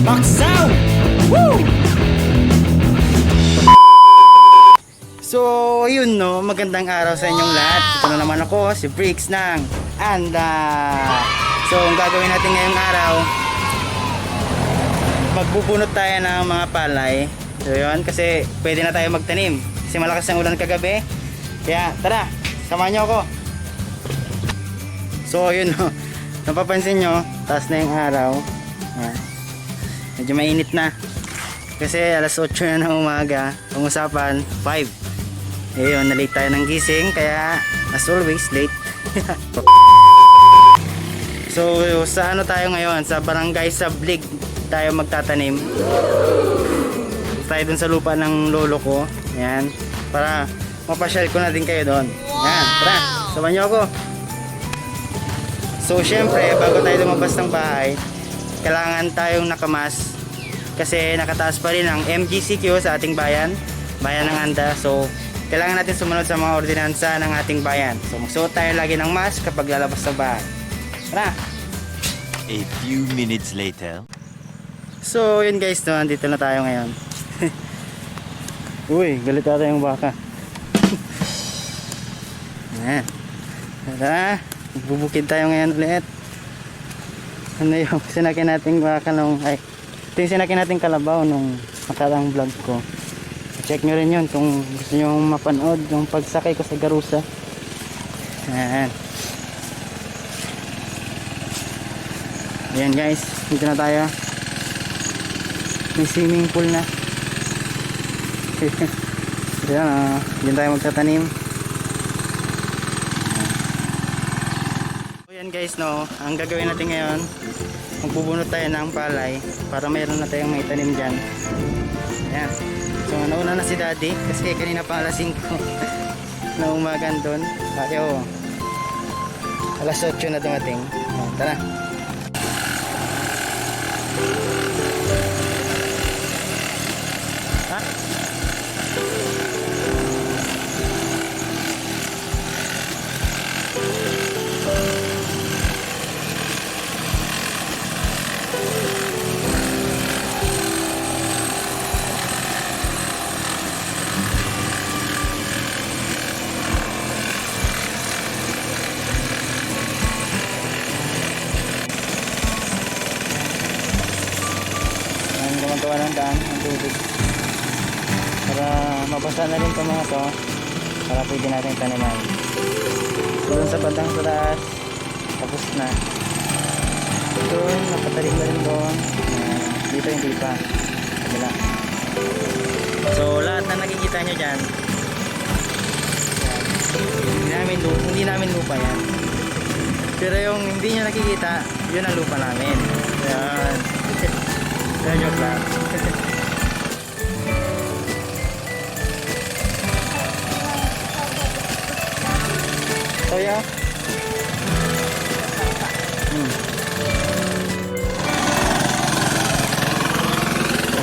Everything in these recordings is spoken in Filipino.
Baksaw! Woo! So, yun no, magandang araw sa inyong lahat. Ito na naman ako, si Brixx ng Anda. So, ang gagawin natin ngayong araw, magbubunot tayo ng mga palay. So, yun, kasi pwede na tayo magtanim. Kasi malakas ang ulan kagabi. Kaya, tara, samahan nyo ako. So, yun no, napapansin nyo, taas na yung araw. Yan. Medyo mainit na. Kasi alas 8 na ng umaga. Ang usapan, 5. Ayun, na-late tayo ng gising. Kaya, as always, late. So, sa ano tayo ngayon? Sa barangay sa Balik tayo magtatanim. Tayo dun sa lupa ng lolo ko. Ayan. Para mapasyal ko na din kayo doon. Ayan, tara. Samahan nyo ako. So, syempre, bago tayo lumabas ng bahay, kailangan tayong nakamas. Kasi nakataas pa rin ang MGCQ sa ating bayan. Bayan ng Anda. So, kailangan natin sumunod sa mga ordinansa ng ating bayan. So magsuot tayo lagi ng mask kapag lalabas sa bahay. Tara! A few minutes later. So yun guys, no, andito na tayo ngayon. Uy, galit ata yung baka. Ayan. Tara, magbubukid tayo ngayon ulit. Ano yung sinakin nating baka nung, ay, ito yung sinakin nating kalabaw nung nakarang vlog ko. Check nyo rin yun kung gusto nyo mapanood yung pagsakay ko sa Garusa. Ayan. Ayan guys, dito na tayo. May swimming pool na. Ayan, dito tayo magtatanim. Ayan guys, no, ang gagawin natin ngayon, magbubunot tayo ng palay para mayroon na tayong maitanim dyan. Ayan. So nauna na si daddy kasi kanina pa alas 5 na umagan doon. Kaya alas 8 na dumating. Tara. Ha? Gumagawa ng daan ng tubig para mabasa na rin itong mga to para pwede natin taniman. Doon sa bandang sa taas tapos na doon, napatarik na rin doon. Dito hindi pa kabila. So lahat na nakikita nyo dyan, hindi namin lupa yan, pero yung hindi nyo nakikita yun ang lupa namin. Yan. Joke lang. Toyo.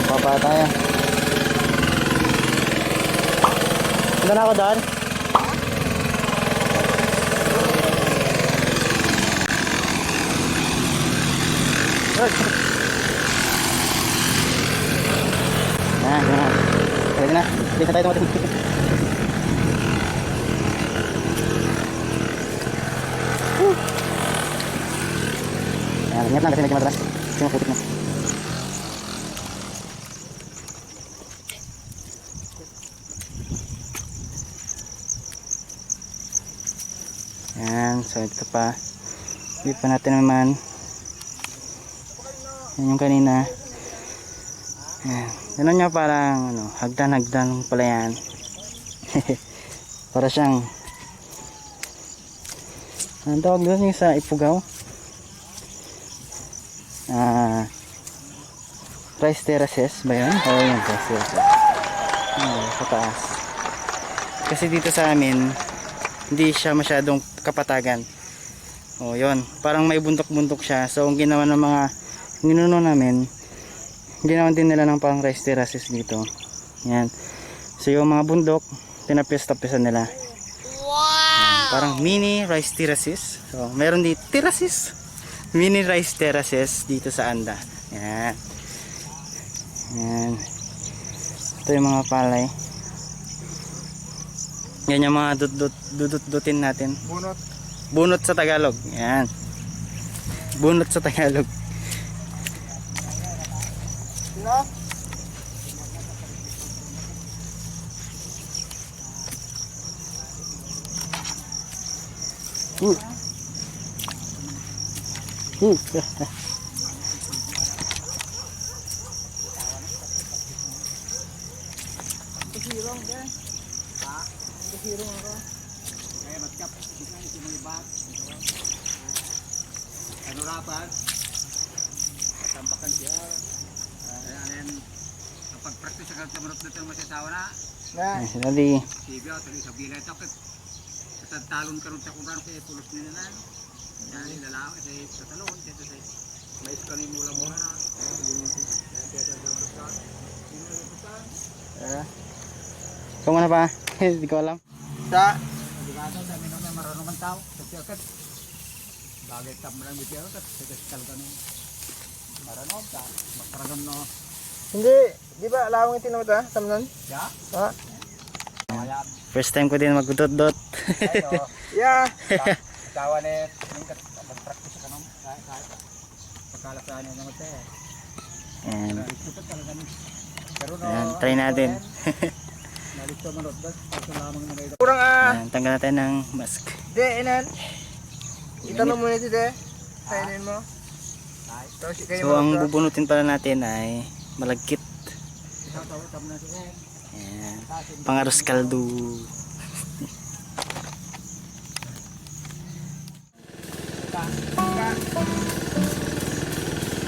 Papa tayo. Punta na ako doon. Pwede na. Hindi na tayo tumating. Ingat lang kasi medyo madalas. Kasi maputik na. Yan. So ito pa. Hindi pa natin naman. Yan yung kanina. Yan. Ganun nyo parang ano, hagdan pala yan. Para siyang ang tawag doon yung sa ipugaw, rice terraces ba yun? Oo, yung rice terraces. Sa taas. Kasi dito sa amin hindi siya masyadong kapatagan. O yun, parang may buntok-buntok siya. So ang ginawa ng mga ninuno namin, ginawa din nila ng parang rice terraces dito. Yan. So yung mga bundok, tinapis-tapisan nila. Wow! parang mini rice terraces. So, meron dito terraces. Mini rice terraces dito sa Anda. Yan. Yan. Ito yung mga palay. Yan yung mga dudut-dutin natin. Bunot. Bunot sa Tagalog. Yan. Bunot sa Tagalog. Sino? Sirong din. Ha? Sirong ako. Kaya magkap. Sinibat. Ano rapat? Katambakan siya. Ayan. Kapag practice sa kaltamarot na ito masasawa na. Dali. Sibiyaw, tali sa bilay ito. Talon karon sa kuran kay pulos nila na. Yan ilalaway sa talon dito sa mais kanin mula-mula na. Ikaw muna pa. Hindi ko alam. Sa digado sa minum na marunong man tao. Sa bagay tam lang bitiyo kat sa kalkan. Marunong ta. Magparagam no. Hindi, di ba lawang itinawad ha? Tamnan? Ya. Ha? First time ko din magdot-dot. Yeah. Kawan eh, yung mag-practice ka nung pagkalasahan niya naman tayo. Ayan, try natin. Kurang Ayan, tanggal natin ng mask. De, inan. Itanong mo nito de. Kainin mo. So ang bubunutin pala natin ay malagkit. Ayan, pangaros kaldo.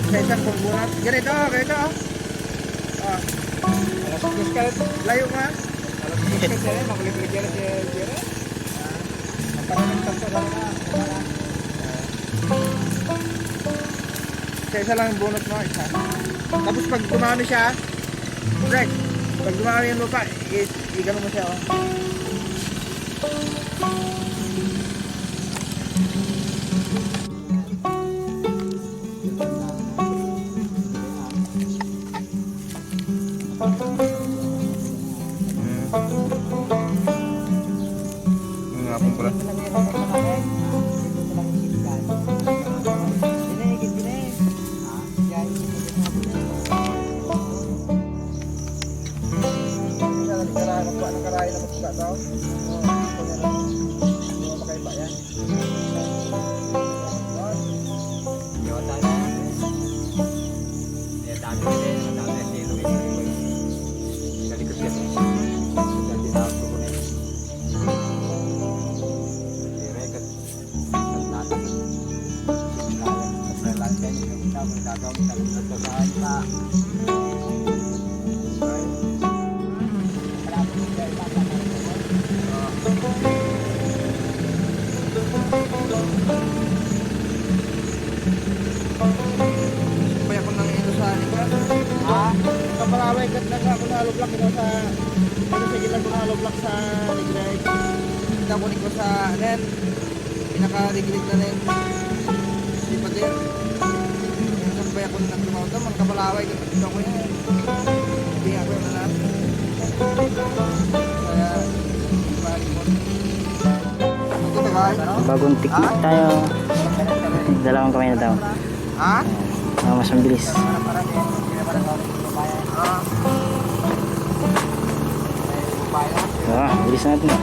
Sa isang bumbunat. Ganito. Ah. Layo ka. Makulit-kulit yan si Jere. Parang tanto lang na. Sa isa lang yung bunot mo. Isa. Tapos pag dumami siya, Brixx, pag dumami yung lupa, igano mo siya. Kapalaway kat na ako nalublak ito sa gilid ko nalublak sa ligray. Kita ko niko sa nen pinaka-ligrid na nen. Di pa din. Yung bay ako nang tumawag man kapalaway kat ito ko yan. Hindi ako na lang. Kaya balik mo. Ito guys. Bagong tiktik tayo. Dalawang kamay na daw. Ha? Mas mabilis. Bilis natin.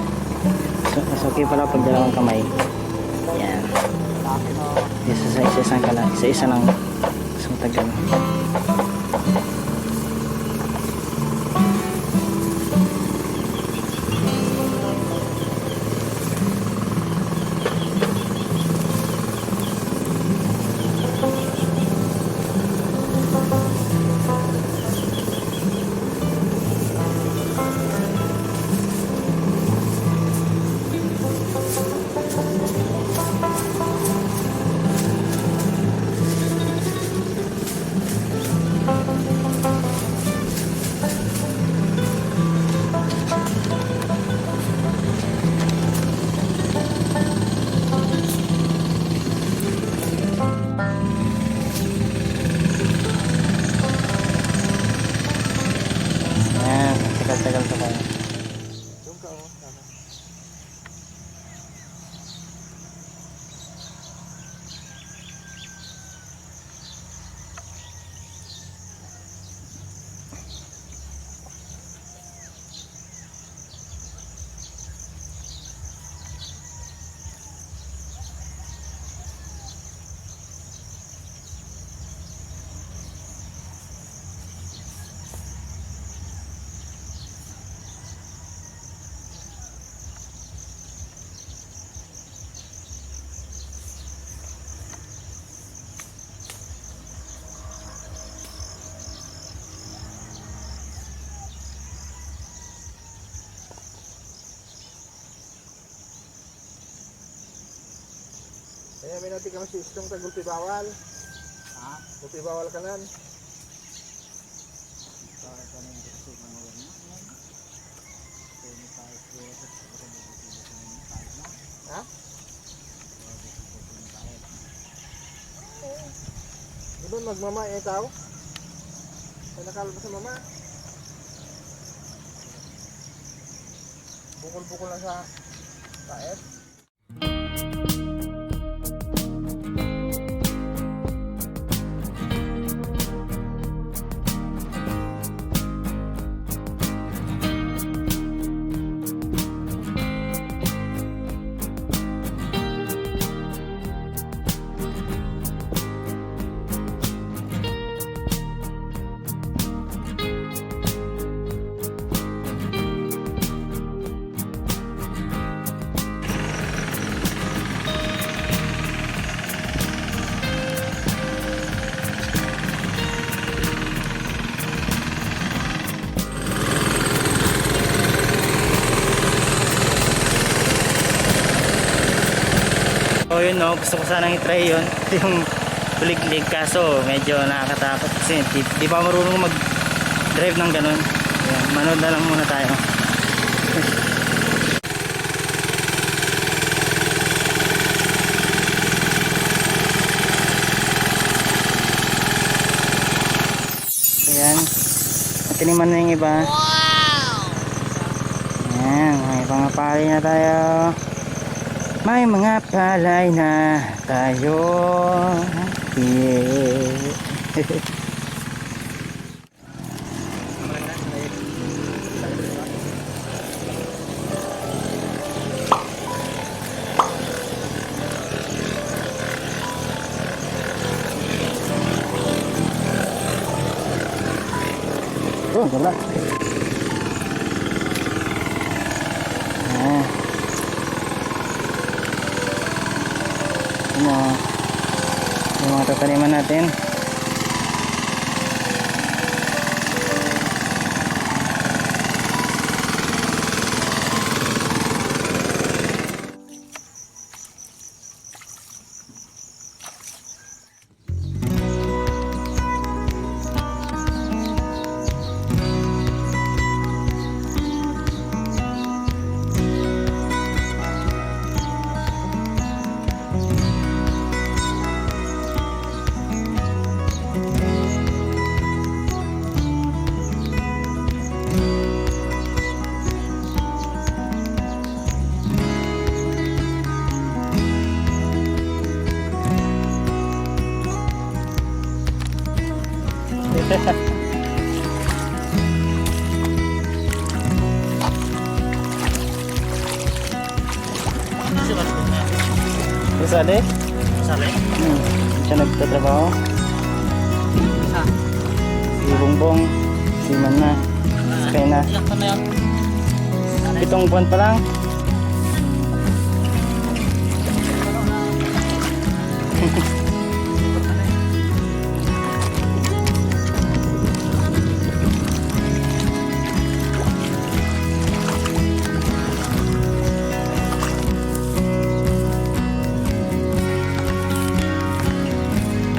So, mas okay pala pag dalawang kamay. Yan. Isa-isa ka lang. Isa-isa lang. Mas matagal. Kaya may natin kami si istong sa gulpi bawal. Ha? Gulpi bawal kanan. Ha? Doon magmama yung tao. Kaya nakalabas sa mama. Bukol-bukol lang sa taet. So yun no, gusto ko sanang i-try yun. Yung bulig-lig, kaso medyo nakakatakot kasi di pa marunong mag-drive ng ganun. Ayan, manood na lang muna tayo. Ayan, matiniman na yung iba. Ayan, may pangapali na tayo. May mga palay na tayo. Yeah. Oh, Gala. Yung mga tataniman natin. Sali? Sali? Siya nagtatrabaho. Isa. Si Bongbong, si Mana, sakay na. Iyak ka na yan. 7 buwan pa lang.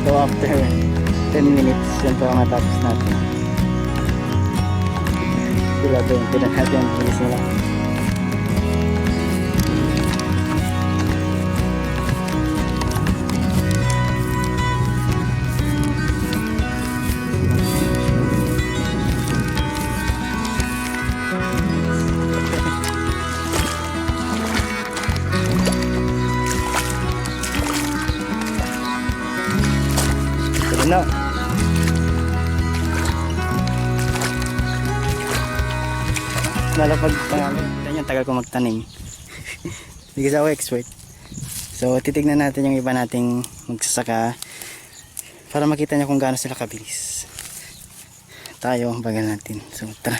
So after 10 minutes, yun po ang matapos natin. Sila doon, pinahati ang kilis nila. No. Lalapag pangalan. Yan, tagal ko magtanim. Hindi kasi ako expert. So titignan natin yung iba nating magsasaka para makita nyo kung gaano sila kabilis. Tayo, bagal natin. So tara.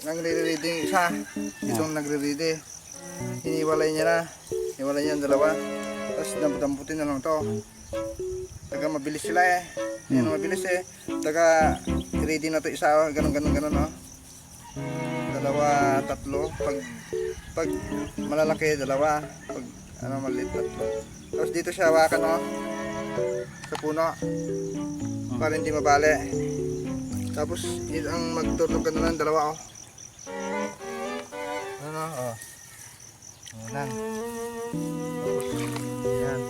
Nagre-ready yung isa. Itong nagre-ready. Hiniwalay niya na. Hiniwalay niya ang dalawa. Tapos damputin na lang to. Taga mabilis sila eh. Ayan, mabilis eh. Taga ready na to isa. Ganun no. 2, 3. Pag Pag malalaki, dalawa. Pag maliit, tatlo. Tapos dito siya hawakan, no? Sa puno. Para hindi mabali. Tapos yun ang magturnog ka na ng dalawa, oh. Ano, oh. Ayan lang. Tapos, ayan.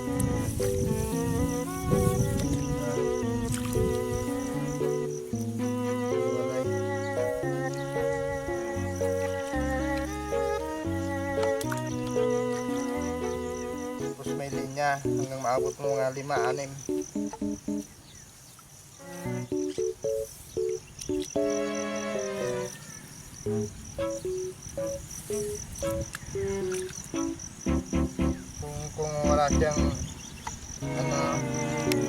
Tapos may linya hanggang maabot mo mga 5, 6. Kung wala siyang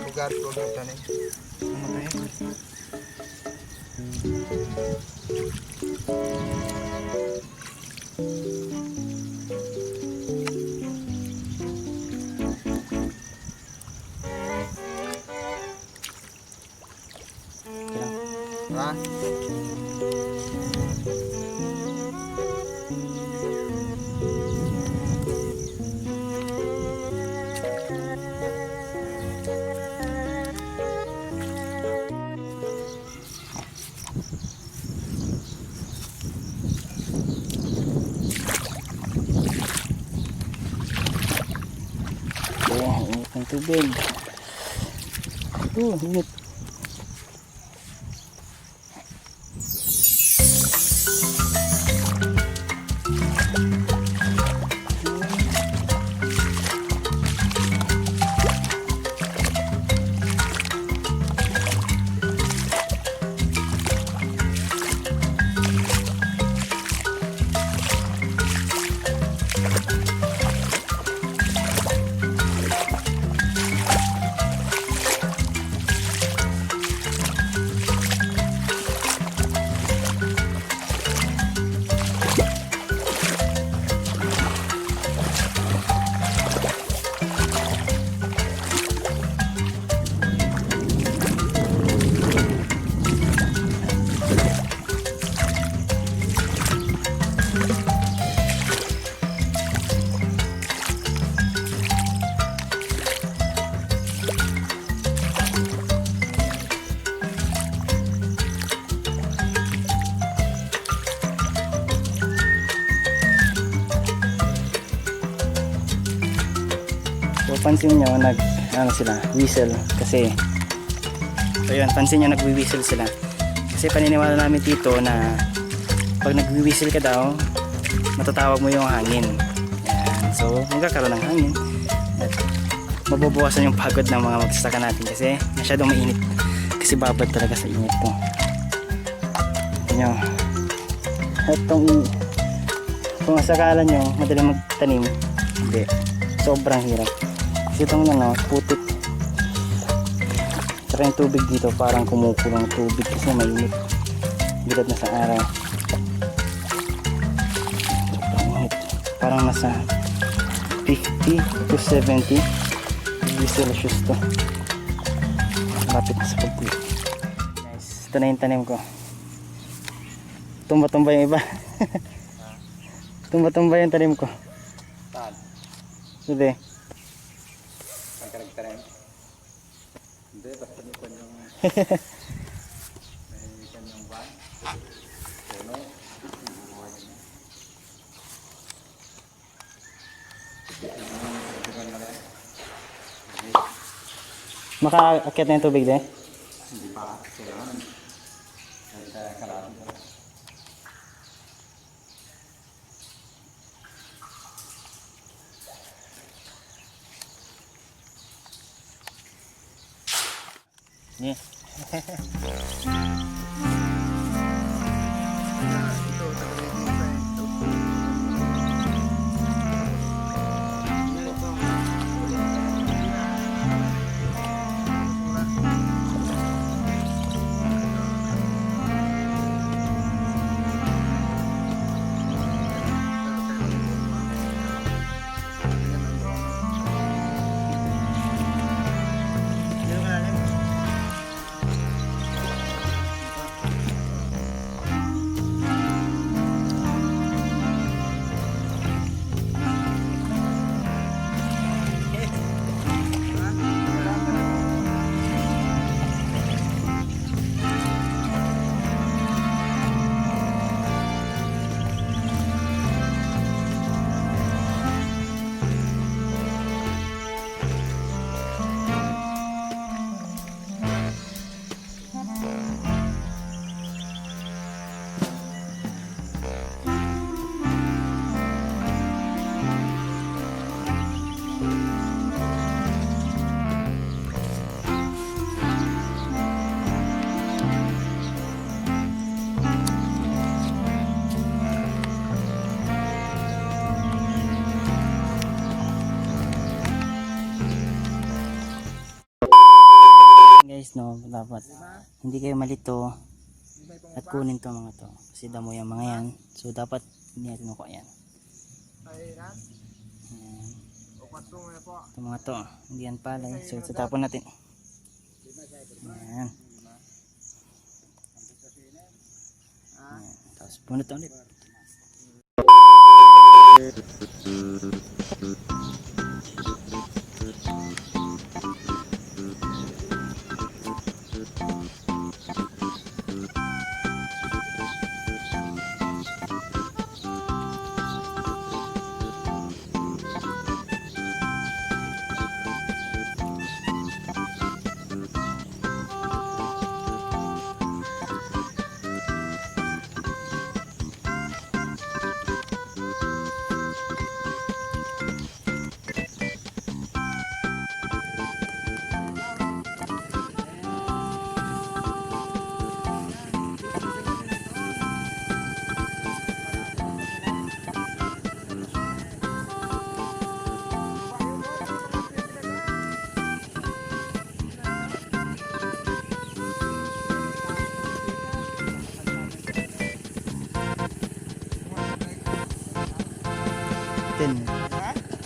lugar to magtanim. Ha? Ayan, init ng tubig. Init. Pansin nyo sila whistle kasi ayun, pansin nyo nagwi-whistle sila kasi paniniwala namin dito na pag nagwi-whistle ka daw matatawag mo yung hangin. Ayan, so magkakaroon ng hangin at mababawasan yung pagod ng mga magsasaka natin kasi masyadong mainit kasi babad talaga sa init to. Ayan nyo, at kung asakalan nyo madaling magtanim, hindi, sobrang hirap. Itong putik, tsaka yung tubig dito parang kumukulong tubig kasi mainit, bilad na sa araw. Sobrang init, parang nasa 50 to 70 degrees Celsius to. Lapit na sa pagkulit. Guys, ito na yung tanim ko. Tumba-tumba yung iba. Tumba-tumba yung tanim ko. Sige. Hindi, basta may kanyang van. Puno. Makaakyat na yung tubig din? Hindi pa. Kailangan. Kaya kalahati ko. Yeah. guys, no, dapat hindi kayo malito at kunin to mga to kasi damo yung mga yan, so dapat hindi natin makuha yan. Ayan. Ito mga to, hindi yan palay, so tatapon natin. Ayan. Ayan. Tapos bunot ulit.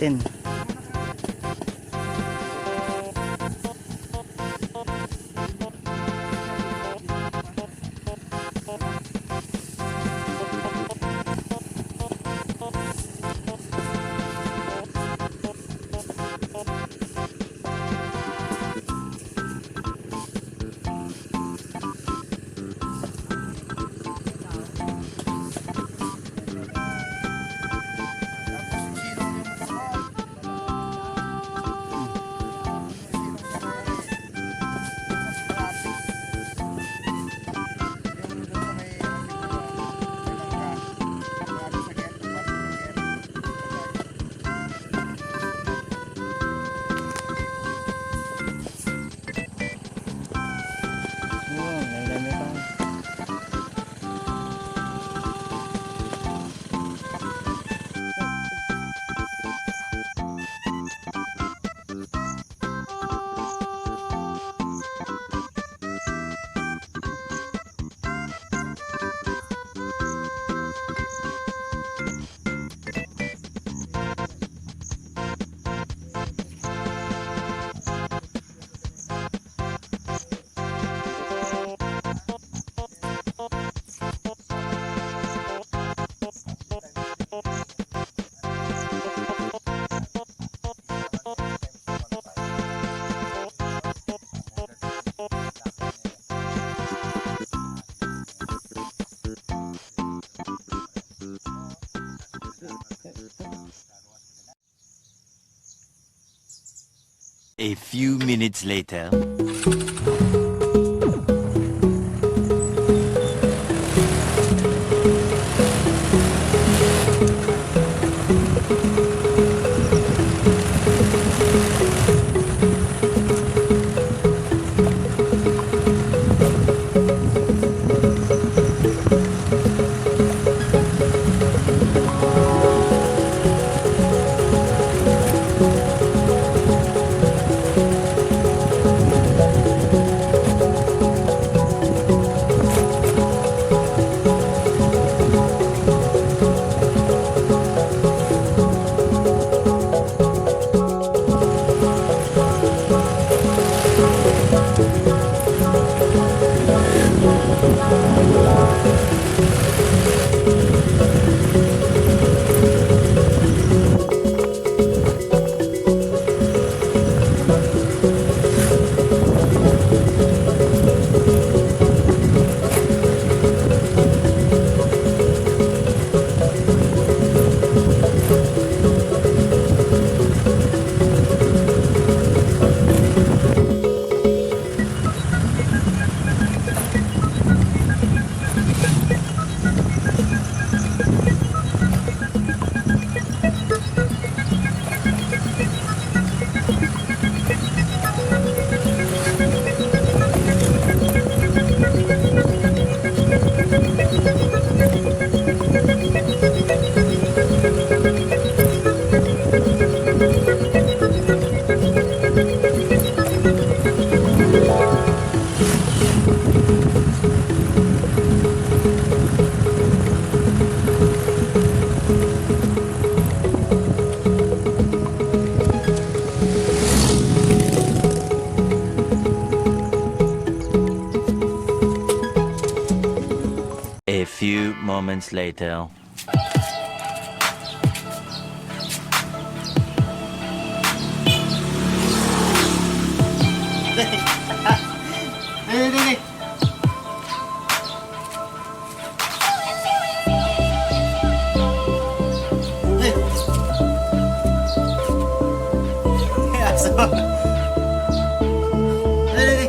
Ten. A few minutes later. moments later. Dali. Aso. Dali.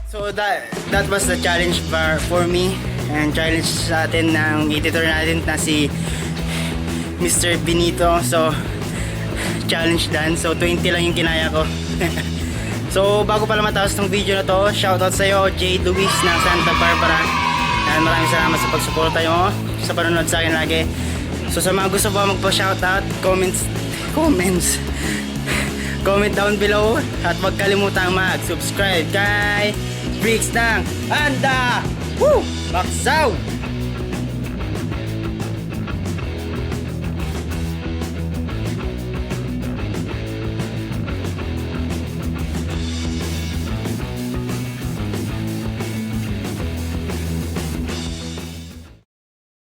So that was the challenge for me, and challenge sa atin ng editor natin na si Mr. Benito. So challenge done. So 20 lang yung kinaya ko. So bago pala matapos tong video na to, shoutout sa iyo J. Luis ng Santa Barbara, and maraming salamat sa pagsuporta mo sa panonood sa akin lagi. So sa mga gusto pa magpa-shoutout, comment down below, at huwag kalimutang mag-subscribe kay Brixx ng Handa! Woo! Magsaw!